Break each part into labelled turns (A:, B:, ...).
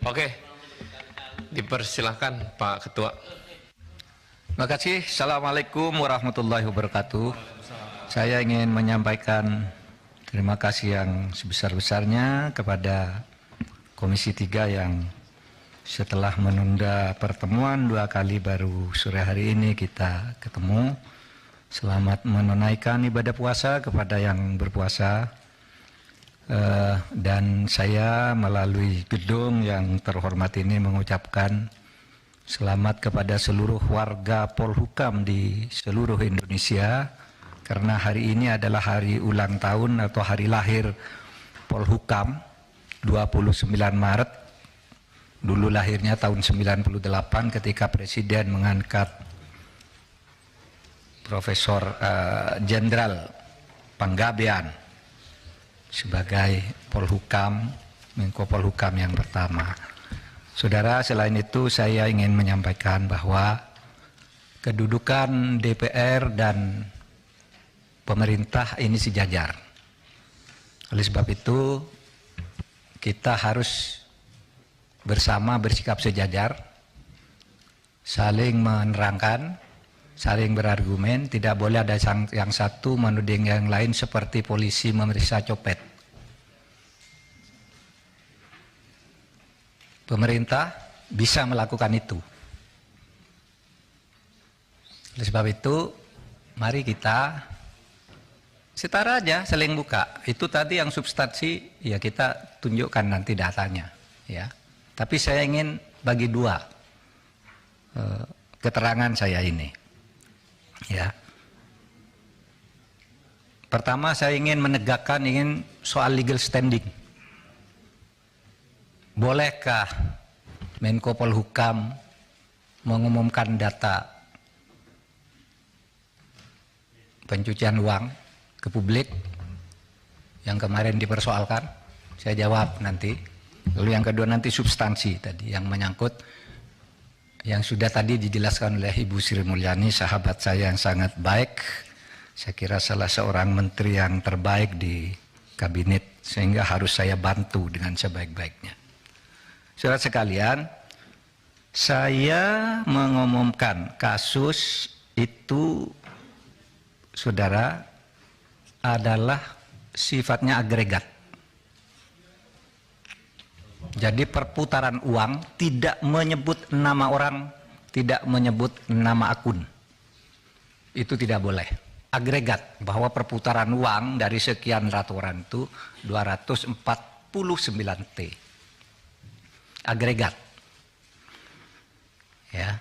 A: Oke, dipersilahkan Pak Ketua.
B: Terima kasih. Assalamualaikum warahmatullahi wabarakatuh. Saya ingin menyampaikan terima kasih yang sebesar-besarnya kepada Komisi 3 yang setelah menunda pertemuan 2 kali baru sore hari ini kita ketemu. Selamat menunaikan ibadah puasa kepada yang berpuasa. Dan saya melalui gedung yang terhormat ini mengucapkan selamat kepada seluruh warga Polhukam di seluruh Indonesia, karena hari ini adalah hari ulang tahun atau hari lahir Polhukam, 29 Maret. Dulu lahirnya tahun 98 ketika Presiden mengangkat Profesor Jenderal Panggabean sebagai Polhukam, Menko Polhukam yang pertama. Saudara, selain itu saya ingin menyampaikan bahwa kedudukan DPR dan pemerintah ini sejajar. Oleh sebab itu kita harus bersama bersikap sejajar, saling menerangkan, saling berargumen. Tidak boleh ada yang satu menuding yang lain seperti polisi memeriksa copet. Pemerintah bisa melakukan itu. Oleh sebab itu, mari kita setara aja, saling buka. Itu tadi yang substansi, ya kita tunjukkan nanti datanya, ya. Tapi saya ingin bagi dua keterangan saya ini, ya. Pertama, saya ingin menegakkan soal legal standing. Bolehkah Menko Polhukam mengumumkan data pencucian uang ke publik yang kemarin dipersoalkan? Saya jawab nanti. Lalu yang kedua nanti substansi tadi yang menyangkut yang sudah tadi dijelaskan oleh Ibu Sri Mulyani, sahabat saya yang sangat baik. Saya kira salah seorang menteri yang terbaik di kabinet, sehingga harus saya bantu dengan sebaik-baiknya. Saudara sekalian, saya mengumumkan kasus itu, saudara, adalah sifatnya agregat. Jadi perputaran uang tidak menyebut nama orang, tidak menyebut nama akun. Itu tidak boleh. Agregat, bahwa perputaran uang dari sekian ratus orang itu 249 T. Agregat. Ya.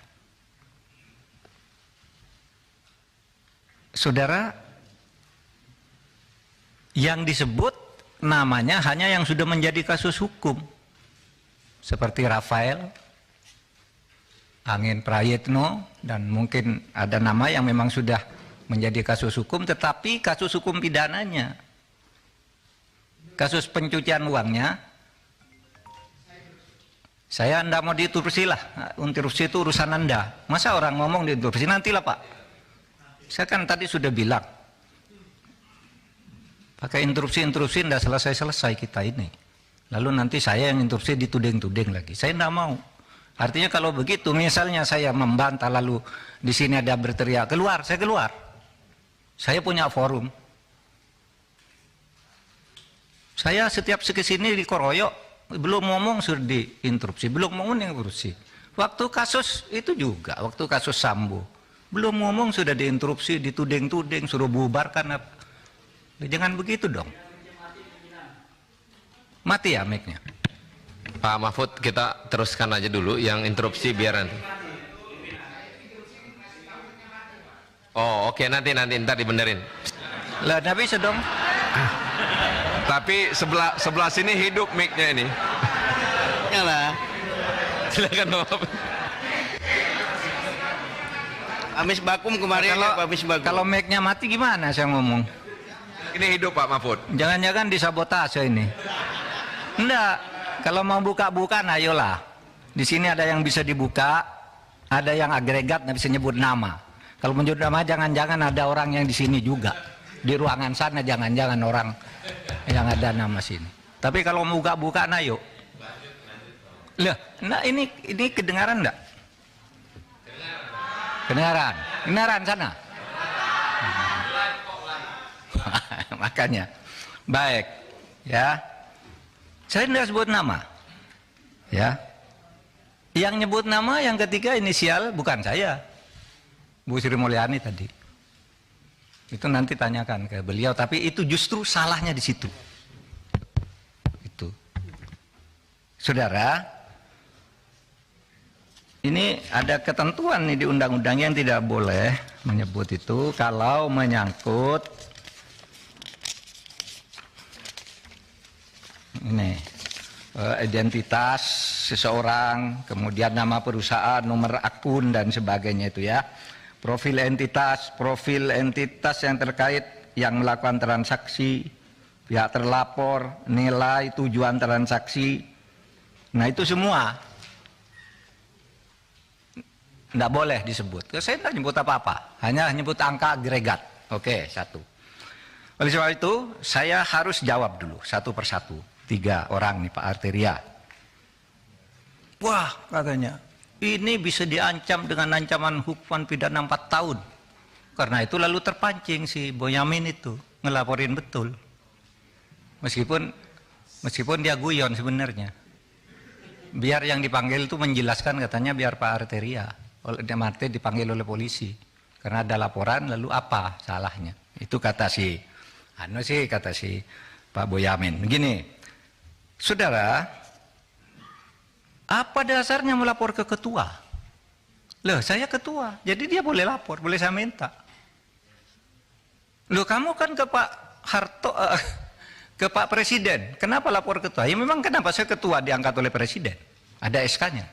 B: Saudara, yang disebut namanya hanya yang sudah menjadi kasus hukum. Seperti Rafael, Angin Prayitno, dan mungkin ada nama yang memang sudah menjadi kasus hukum, tetapi kasus hukum pidananya, kasus pencucian uangnya, saya Anda mau diinterupsi lah, interupsi itu urusan Anda. Masa orang ngomong diinterupsi? Nantilah Pak. Saya kan tadi sudah bilang, pakai interupsi-interupsi tidak selesai-selesai kita ini. Lalu nanti saya yang interupsi dituding-tuding lagi. Saya tidak mau. Artinya kalau begitu, misalnya saya membantah lalu di sini ada berteriak, keluar, saya keluar. Saya punya forum. Saya setiap kesini dikoroyok, belum ngomong sudah diinterupsi, belum ngomong interupsi. Waktu kasus itu juga, waktu kasus Sambo, belum ngomong sudah diinterupsi, dituding-tuding, suruh bubarkan. Jangan begitu dong. Mati ya mic-nya.
A: Pak Mahfud, kita teruskan aja dulu yang interupsi biar nanti. Oh oke, nanti ntar dibenerin.
B: Lah tapi bisa dong.
A: Tapi sebelah sini hidup mic-nya ini.
B: Yalah.
A: Silakan Bapak.
C: Amis Bakum kemarin
B: Kalau mic-nya mati gimana saya ngomong?
A: Ini hidup Pak Mahfud.
B: Jangan-jangan disabotase ini. Enggak, kalau mau buka-buka, nah ayolah. Di sini ada yang bisa dibuka, ada yang agregat, nggak bisa nyebut nama. Kalau menyebut nama, jangan-jangan ada orang yang di sini juga. Di ruangan sana, jangan-jangan orang yang ada nama sini. Tapi kalau mau buka-buka, nah yuk. Lah, nah ini kedengaran enggak? Kedengaran. Kedengaran sana. Makanya. Baik. Ya. Saya tidak sebut nama. Ya. Yang nyebut nama yang ketiga inisial bukan saya. Bu Sri Mulyani tadi. Itu nanti tanyakan ke beliau, tapi itu justru salahnya di situ. Itu. Saudara, ini ada ketentuan nih di undang-undang yang tidak boleh menyebut itu kalau menyangkut ini identitas seseorang, kemudian nama perusahaan, nomor akun dan sebagainya itu ya. Profil entitas yang terkait yang melakukan transaksi, pihak terlapor, nilai, tujuan transaksi. Nah itu semua tidak boleh disebut. Saya tidak nyebut apa-apa, hanya nyebut angka agregat. Oke, satu. Oleh sebab itu, saya harus jawab dulu satu persatu. 3 orang nih Pak Arteria. Wah, katanya, ini bisa diancam dengan ancaman hukuman pidana 4 tahun. Karena itu lalu terpancing si Boyamin itu ngelaporin betul. Meskipun dia guyon sebenarnya. Biar yang dipanggil itu menjelaskan, katanya biar Pak Arteria. Oleh Marte dipanggil oleh polisi. Karena ada laporan, lalu apa salahnya? Itu kata si Pak Boyamin. Begini, saudara, apa dasarnya melapor ke ketua? Loh, saya ketua, jadi dia boleh lapor, boleh saya minta. Loh, kamu kan ke Pak Harto, ke Pak Presiden, kenapa lapor ketua? Ya memang kenapa saya ketua diangkat oleh Presiden, ada SK-nya.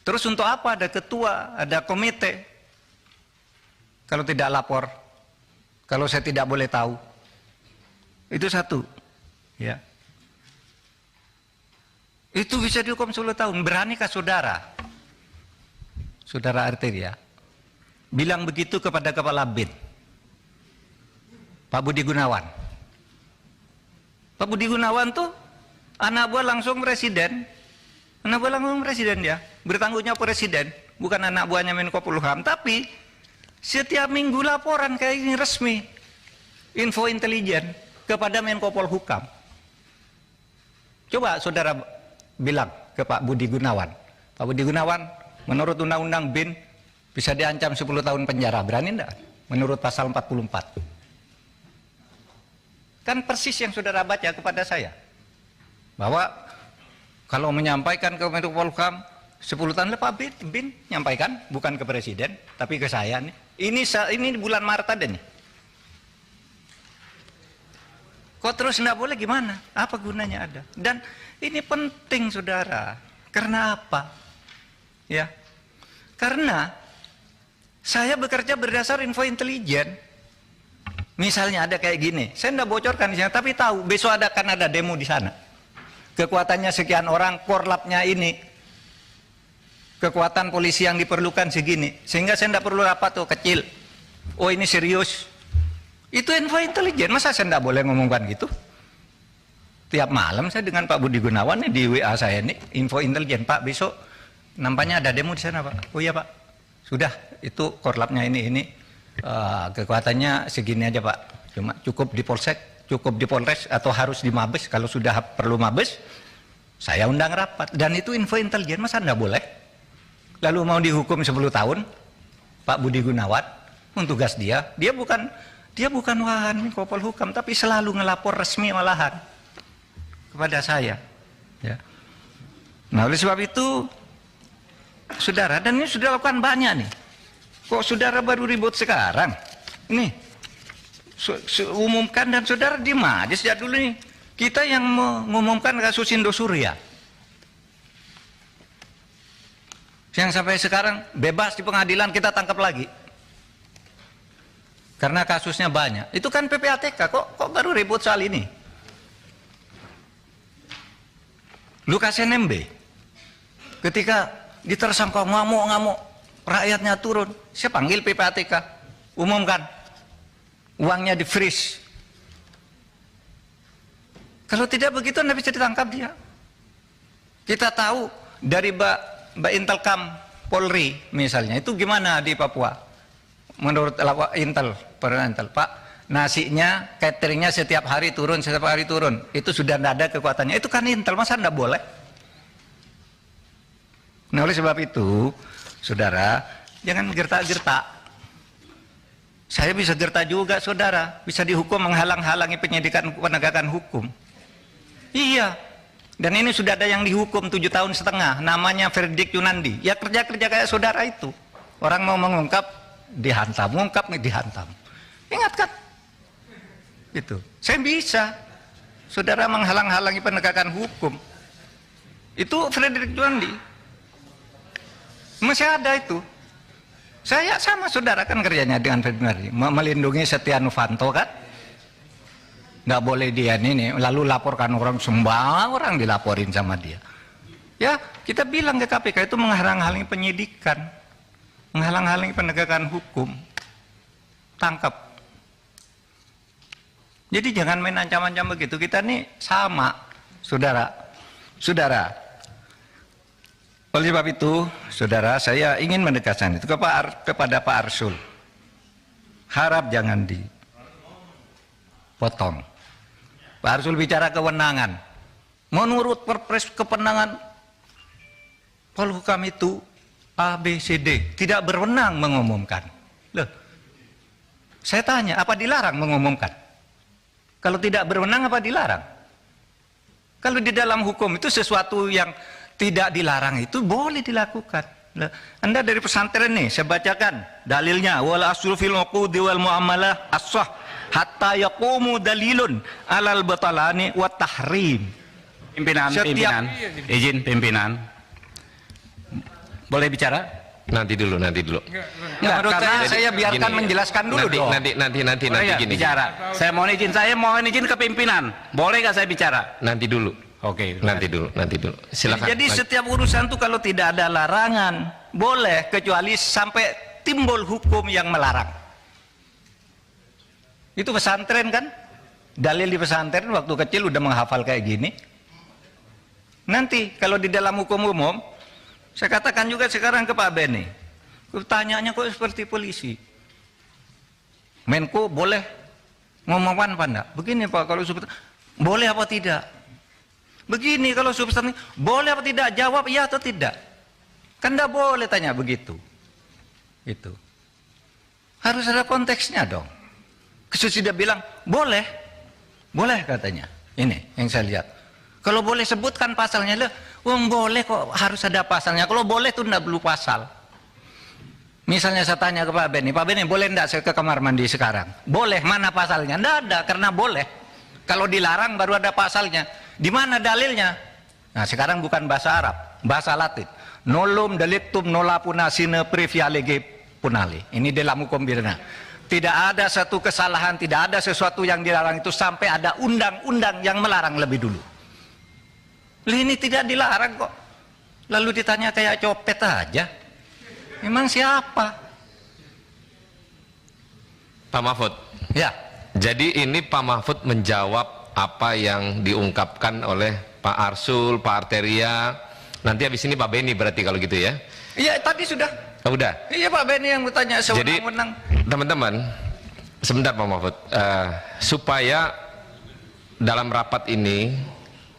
B: Terus untuk apa ada ketua, ada komite? Kalau tidak lapor, kalau saya tidak boleh tahu, itu satu, ya. Itu bisa dihukum 10 tahun. Beranikah saudara Arteria bilang begitu kepada Kepala BIN Pak Budi Gunawan? Pak Budi Gunawan tuh anak buah langsung presiden. Anak buah langsung presiden dia. Bertanggung jawab presiden, bukan anak buahnya Menko Polhukam. Tapi setiap minggu laporan kayak ini resmi, info intelijen kepada Menko Polhukam. Coba saudara bilang ke Pak Budi Gunawan, Pak Budi Gunawan, menurut Undang-Undang BIN bisa diancam 10 tahun penjara, berani enggak? Menurut pasal 44. Kan persis yang saudara baca kepada saya, bahwa kalau menyampaikan ke Menko Polhukam 10 tahun Pak BIN nyampaikan, bukan ke Presiden, tapi ke saya nih. Ini bulan Maret ada nih. Kok terus enggak boleh gimana? Apa gunanya ada? Dan ini penting saudara. Karena apa? Ya. Karena saya bekerja berdasar info intelijen. Misalnya ada kayak gini, saya enggak bocorkan di sana, tapi tahu besok akan ada demo di sana. Kekuatannya sekian orang, korlapnya ini. Kekuatan polisi yang diperlukan segini. Sehingga saya enggak perlu rapat tuh kecil. Oh ini serius. Itu info intelijen, masa saya enggak boleh ngomongkan gitu? Tiap malam saya dengan Pak Budi Gunawan nih di WA saya nih, info intelijen, Pak besok nampaknya ada demo di sana Pak. Oh iya Pak, sudah itu korlapnya ini kekuatannya segini aja Pak. Cuma cukup di Polsek, cukup di Polres atau harus di Mabes. Kalau sudah perlu Mabes, saya undang rapat. Dan itu info intelijen, masa enggak boleh? Lalu mau dihukum 10 tahun, Pak Budi Gunawan, tugas dia bukan wahan Menko Polhukam, tapi selalu ngelapor resmi malahan kepada saya. Ya. Nah oleh sebab itu, saudara, dan ini sudah lakukan banyak nih. Kok saudara baru ribut sekarang? Ini umumkan dan saudara diem aja sejak dulu nih. Kita yang mengumumkan kasus Indosuria, yang sampai sekarang bebas di pengadilan, kita tangkap lagi. Karena kasusnya banyak. Itu kan PPATK, kok baru ribut soal ini? Lukas NMB, ketika ditersangka ngamuk-ngamuk, rakyatnya turun, saya panggil PPATK, umumkan, uangnya di freeze. Kalau tidak begitu, Anda bisa ditangkap dia. Kita tahu dari Mbak Intelkam Polri misalnya, itu gimana di Papua? Menurut Intel, Pak, nasinya, cateringnya setiap hari turun, itu sudah tidak ada kekuatannya. Itu kan Intel, masa tidak boleh? Nah, oleh sebab itu, saudara, jangan gertak-gertak. Saya bisa gertak juga, saudara. Bisa dihukum menghalang-halangi penyidikan penegakan hukum. Iya. Dan ini sudah ada yang dihukum 7,5 tahun, namanya Verdik Yunandi. Ya kerja-kerja kayak saudara itu. Orang mau mengungkap, dihantam. Mengungkap, dihantam. Ingat kan? Itu. Saya bisa. Saudara menghalang-halangi penegakan hukum. Itu Verdik Yunandi. Masih ada itu. Saya sama saudara kan kerjanya dengan Ferdinand, melindungi Setia Novanto kan. Nggak boleh dia ini, lalu laporkan orang, semua orang dilaporin sama dia. Ya, kita bilang ke KPK itu menghalang-halangi penyidikan, menghalang-halangi penegakan hukum. Tangkap. Jadi jangan main ancam-ancam begitu. Kita nih sama, saudara. Saudara. Oleh sebab itu, saudara, saya ingin menegaskan itu kepada Pak Arsul. Harap jangan dipotong. Pak Arsul bicara kewenangan. Menurut Perpres kewenangan Polhukam itu A, B, C, D. Tidak berwenang mengumumkan. Loh, saya tanya, apa dilarang mengumumkan? Kalau tidak berwenang, apa dilarang? Kalau di dalam hukum itu sesuatu yang tidak dilarang itu boleh dilakukan. Anda dari pesantren nih, saya bacakan dalilnya. Wal aslu fil uqudi wal muamalah as-sah hatta yaqumu dalilun alal batalani wa tahrim.
D: Pimpinan, izin pimpinan. Boleh bicara?
A: Nanti dulu.
B: Menurut saya biarkan
A: gini,
B: menjelaskan dulu dong.
A: Nanti gini.
D: Bicara. Saya mohon izin ke pimpinan. Boleh nggak saya bicara?
A: Nanti dulu.
D: Oke.
A: Nanti dulu. Silakan.
B: Jadi setiap urusan itu kalau tidak ada larangan, boleh kecuali sampai timbul hukum yang melarang. Itu pesantren kan? Dalil di pesantren waktu kecil udah menghafal kayak gini. Nanti kalau di dalam hukum umum, saya katakan juga sekarang ke Pak Beni. Pertanyaannya kok seperti polisi. Menko boleh ngomongkan apa enggak? Begini Pak, kalau seperti boleh apa tidak? Begini kalau substansi, boleh apa tidak? Jawab iya atau tidak. Kan tidak boleh tanya begitu. Itu. Harus ada konteksnya dong. Sudah bilang, boleh. Boleh katanya. Ini yang saya lihat. Kalau boleh sebutkan pasalnya, boleh kok harus ada pasalnya. Kalau boleh itu tidak perlu pasal. Misalnya saya tanya ke Pak Beni, boleh tidak saya ke kamar mandi sekarang? Boleh, mana pasalnya? Tidak ada, karena boleh. Kalau dilarang baru ada pasalnya. Di mana dalilnya? Nah, sekarang bukan bahasa Arab, bahasa Latin. Nolum delictum nola punasine previa lege punale. Ini dalam hukum pidana. Tidak ada satu kesalahan, tidak ada sesuatu yang dilarang itu sampai ada undang-undang yang melarang lebih dulu. Ini tidak dilarang kok. Lalu ditanya kayak copet aja. Memang siapa?
A: Pak Mahfud.
B: Ya.
A: Jadi ini Pak Mahfud menjawab apa yang diungkapkan oleh Pak Arsul, Pak Arteria. Nanti habis ini Pak Beni berarti kalau gitu ya?
B: Iya, tadi sudah.
A: Oh, udah.
B: Iya Pak Beni yang bertanya sewenang-wenang.
A: Jadi teman-teman, sebentar Pak Mahfud, supaya dalam rapat ini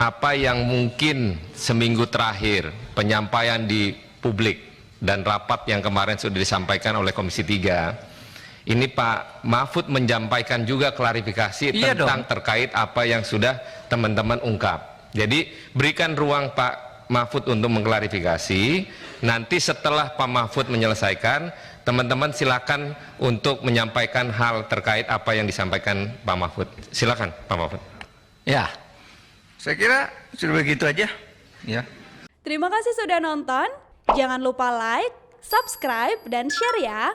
A: apa yang mungkin seminggu terakhir penyampaian di publik dan rapat yang kemarin sudah disampaikan oleh Komisi 3, ini Pak Mahfud menyampaikan juga klarifikasi tentang terkait apa yang sudah teman-teman ungkap. Jadi berikan ruang Pak Mahfud untuk mengklarifikasi. Nanti setelah Pak Mahfud menyelesaikan, teman-teman silakan untuk menyampaikan hal terkait apa yang disampaikan Pak Mahfud. Silakan Pak Mahfud.
B: Ya, saya kira sudah begitu aja. Ya.
E: Terima kasih sudah nonton. Jangan lupa like, subscribe, dan share ya.